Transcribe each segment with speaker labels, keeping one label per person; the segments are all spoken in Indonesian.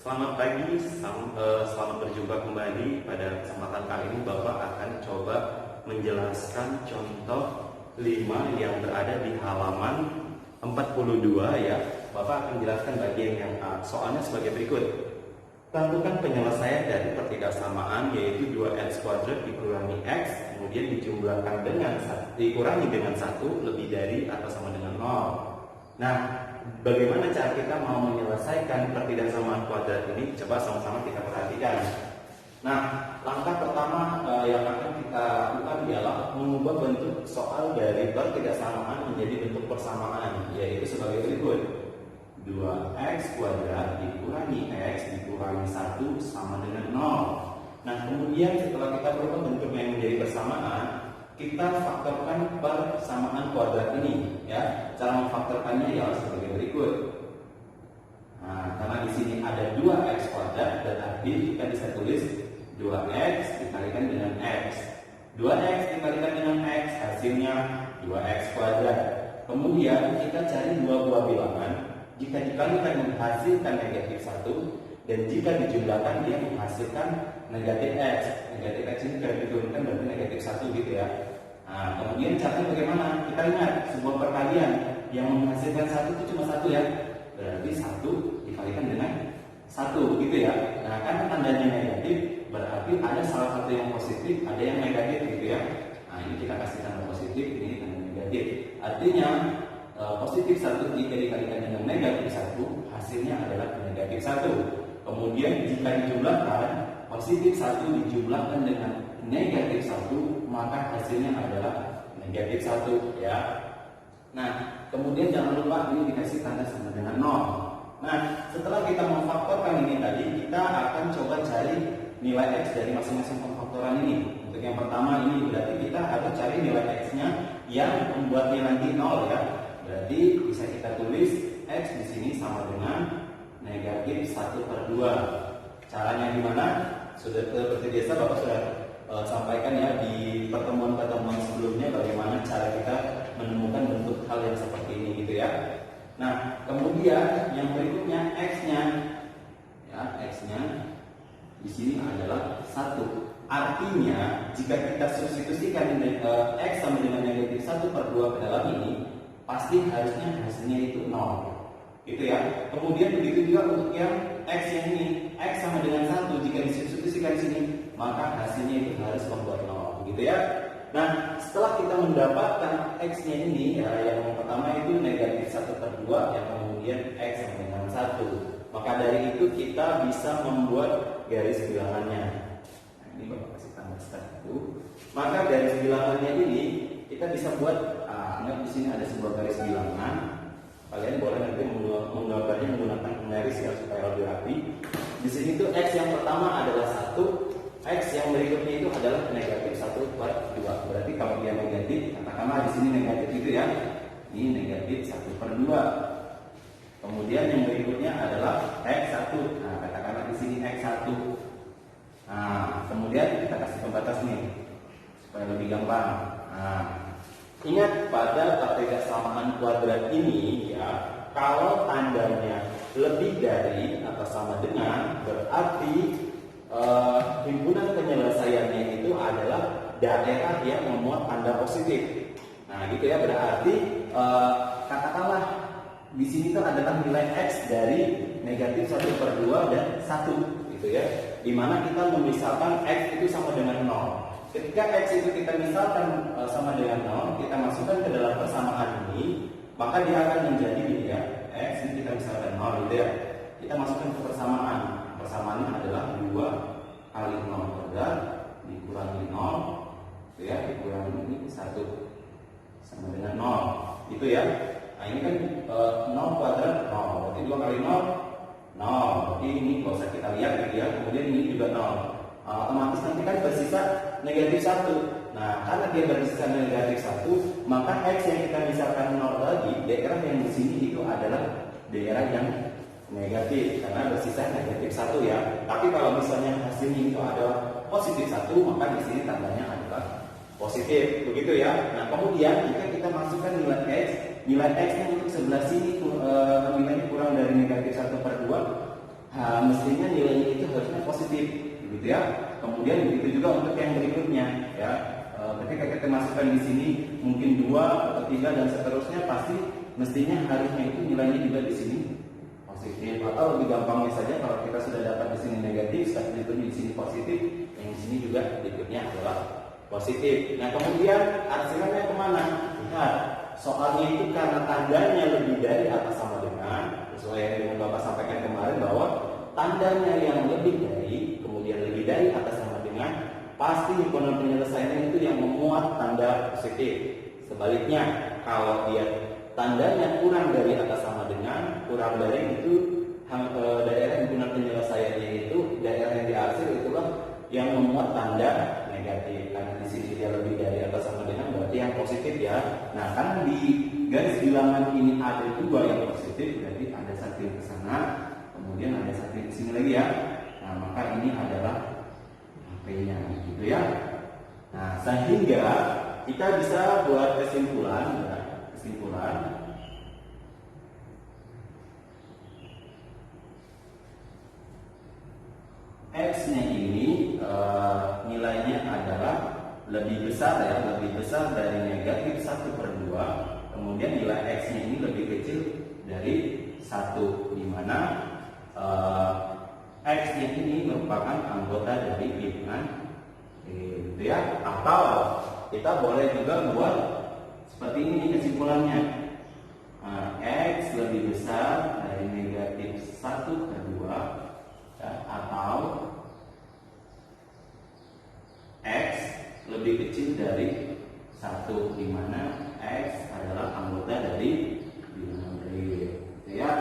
Speaker 1: Selamat pagi, selamat berjumpa kembali. Pada kesempatan kali ini Bapak akan coba menjelaskan contoh 5 yang berada di halaman 42 ya. Bapak akan jelaskan bagian yang A. Soalnya sebagai berikut. Tentukan penyelesaian dari pertidaksamaan yaitu 2x kuadrat dikurangi x, kemudian dikurangi dengan 1 lebih dari atau sama dengan 0. Nah, bagaimana cara kita mau menyelesaikan pertidaksamaan kuadrat ini? Coba sama-sama kita perhatikan. Nah, langkah pertama yang akan kita lakukan ialah mengubah bentuk soal dari pertidaksamaan menjadi bentuk persamaan, yaitu sebagai berikut. 2x kuadrat dikurangi x dikurangi 1 sama dengan 0. Nah, kemudian setelah kita berubah bentuknya menjadi persamaan, kita faktorkan persamaan kuadrat ini ya. Cara memfaktorkannya ialah sebagai berikut. Nah, karena di sini ada 2x kuadrat, berarti kita bisa tulis 2x dikalikan dengan x. 2x dikalikan dengan x hasilnya 2x kuadrat. Kemudian kita cari dua buah bilangan. Jika dikalikan menghasilkan negatif 1, dan jika dijumlahkan dia menghasilkan negatif x. Negatif x ini kalau diturunkan berarti negatif 1 gitu ya. Nah, kemudian caranya bagaimana? Kita ingat sebuah perkalian yang menghasilkan 1 itu cuma 1 ya. Berarti 1 dikalikan dengan 1 gitu ya. Nah, kan tandanya negatif, berarti ada salah satu yang positif, ada yang negatif gitu ya. Nah, ini kita kasih tanda positif, ini tanda negatif. Artinya positif 1 jika dikalikan dengan negatif 1, hasilnya adalah negatif 1. Kemudian jika dijumlahkan, positif 1 dijumlahkan dengan negatif 1, maka hasilnya adalah negatif 1 ya. Nah, kemudian jangan lupa ini dikasih tanda sama dengan 0. Nah, setelah kita memfaktorkan ini tadi, kita akan coba cari nilai x dari masing-masing pemfaktoran ini. Untuk yang pertama ini berarti kita harus cari nilai x-nya yang membuatnya nanti 0 ya. Berarti bisa kita tulis x di sini sama dengan negatif 1/2. Caranya gimana? Sudah seperti biasa Bapak sudah sampaikan ya di pertemuan-pertemuan sebelumnya bagaimana cara kita menemukan bentuk hal yang seperti ini gitu ya. Nah, kemudian yang berikutnya x-nya ya, x-nya di sini adalah 1. Artinya jika kita substitusikan x sama dengan negatif 1/2 ke dalam ini, pasti harusnya hasilnya itu 0 gitu ya. Kemudian begitu juga untuk yang x yang ini, x sama dengan 1 jika disubstitusikan di sini, maka hasilnya itu harus membuat 0 gitu ya. Nah, setelah kita mendapatkan x-nya ini ya, yang pertama itu negatif 1/2, yang kemudian x sama dengan 1, maka dari itu kita bisa membuat garis bilangannya. Nah, ini Bapak kasih tanda 1. Maka garis bilangannya ini kita bisa buat anggap di sini ada sebuah garis bilangan. Kalian boleh nanti menggambarnya menggunakan penggaris ya supaya lebih rapi. Di sini tuh x yang pertama adalah 1, x yang berikutnya itu adalah negatif 1/2. Berarti kalau dia negatif, katakanlah di sini negatif itu ya. Ini negatif 1/2. Kemudian yang berikutnya adalah x1. Nah, katakanlah di sini x1. Nah, kemudian kita kasih pembatas nih supaya lebih gampang. Nah, ingat pada pertidaksamaan kuadrat ini ya, kalau tandanya lebih dari atau sama dengan, berarti himpunan penyelesaiannya itu adalah daerah yang memuat tanda positif. Nah, gitu ya, berarti katakanlah di sini kan adalah nilai x dari negatif 1/2 dan 1 gitu ya. Dimana kita memisahkan x itu sama dengan 0. Ketika x itu kita misalkan sama dengan 0, kita masukkan ke dalam persamaan ini, maka dia akan menjadi ini ya, x ini kita misalkan 0 gitu ya. Kita masukkan ke persamaan. Persamaannya adalah 2 kali 0 kuadrat dikurangi 0 gitu ya, dikurangi ini 1 sama dengan 0 gitu ya. Nah, ini kan 0 kuadrat 0, berarti 2 kali 0 0. Berarti ini nggak usah kita lihat gitu ya. Kemudian ini juga 0. Otomatis nanti kan bersisa negatif 1. Nah, karena dia bersisa negatif 1, maka x yang kita misalkan 0 lagi, daerah yang di sini itu adalah daerah yang negatif karena bersisa negatif 1 ya. Tapi kalau misalnya hasilnya itu adalah positif 1, maka di sini tandanya adalah positif, begitu ya. Nah, kemudian jika kita masukkan nilai x-nya untuk sebelah sini nilainya kurang dari negatif 1/2,
Speaker 2: mestinya nilainya itu harusnya positif, gitu ya. Kemudian begitu juga untuk yang berikutnya, ya. Ketika kita masukkan di sini mungkin 2 atau 3 dan seterusnya, pasti mestinya harusnya itu nilainya juga di sini positif. Atau lebih gampangnya saja kalau kita sudah dapat di sini negatif, step berikutnya di sini positif, yang di sini juga berikutnya adalah positif. Nah, kemudian arsirannya kemana? Lihat, soalnya itu karena tandanya lebih dari atau sama dengan, sesuai yang Bapak sampaikan kemarin bahwa tandanya yang lebih dari, kemudian lebih dari atau sama dengan, pasti himpunan penyelesaiannya itu yang memuat tanda positif. Sebaliknya, kalau dia tandanya kurang dari atau sama dengan, kurang dari itu daerah himpunan penyelesaiannya itu, daerah yang diarsir itulah yang memuat tanda negatif. Karena di sini dia lebih dari atau sama dengan, berarti yang positif ya. Nah, kan di garis bilangan ini ada 2 yang positif, berarti ada satu yang ke sana, kemudian ada satu yang ke sini lagi ya. Nah, maka ini adalah HP-nya, gitu ya. Nah, sehingga kita bisa buat kesimpulan, ya, kesimpulan X-nya ini nilainya adalah lebih besar ya, lebih besar dari negatif 1/2. Kemudian nilai X-nya ini lebih kecil dari 1, di mana X-nya ini merupakan anggota dari himpunan, gitu ya. Atau kita boleh juga buat seperti ini kesimpulannya. X lebih besar dari negatif 1/2, ya, atau X lebih kecil dari 1, di mana X adalah anggota dari bilangan real, gitu ya.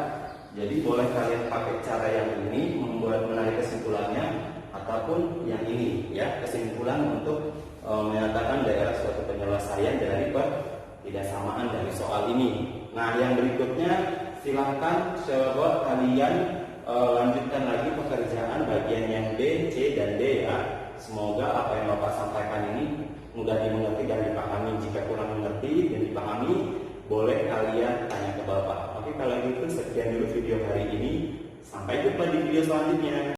Speaker 2: Jadi boleh kalian pakai cara yang ini membuat menarik kesimpulannya, ataupun yang ini ya, kesimpulan untuk menyatakan daerah suatu penyelesaian dari ketidaksamaan dari soal ini. Nah, yang berikutnya silahkan coba kalian lanjutkan lagi pekerjaan bagian yang B, C, dan D ya. Semoga apa yang Bapak sampaikan ini mudah dimengerti dan dipahami. Jika kurang mengerti dan dipahami, boleh kalian tanya ke Bapak. Oke, kalau gitu sekian dulu video hari ini. Sampai jumpa di video selanjutnya.